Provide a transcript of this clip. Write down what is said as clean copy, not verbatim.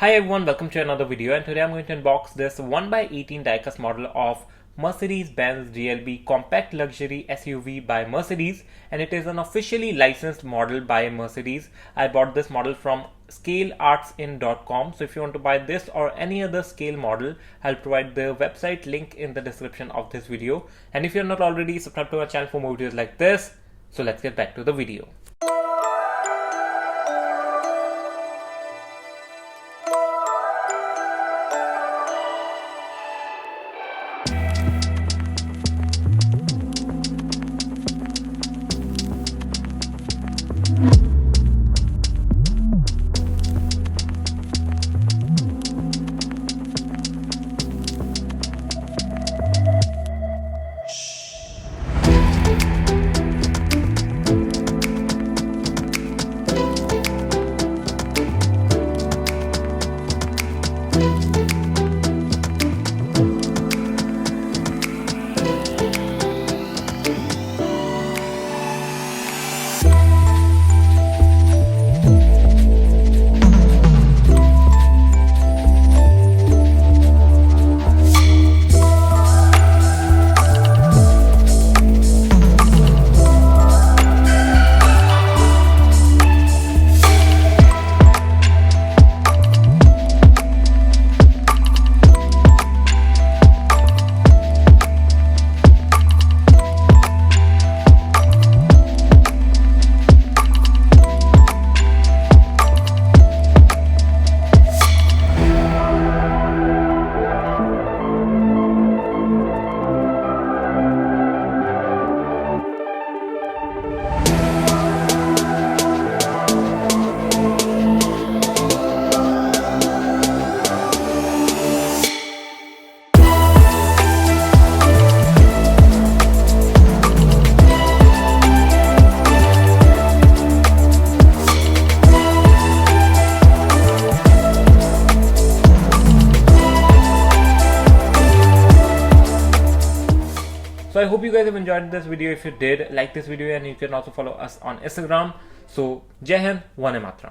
Hi everyone, welcome to another video, and today I'm going to unbox this 1x18 diecast model of Mercedes-Benz GLB compact luxury SUV by Mercedes, and it is an officially licensed model by Mercedes. I bought this model from scaleartsin.com, so if you want to buy this or any other scale model, I'll provide the website link in the description of this video. And if you're not already subscribed to our channel for more videos like this, so let's get back to the video. So I hope you guys have enjoyed this video. If you did, like this video, and you can also follow us on Instagram. So Jai Hind, Vande Mataram.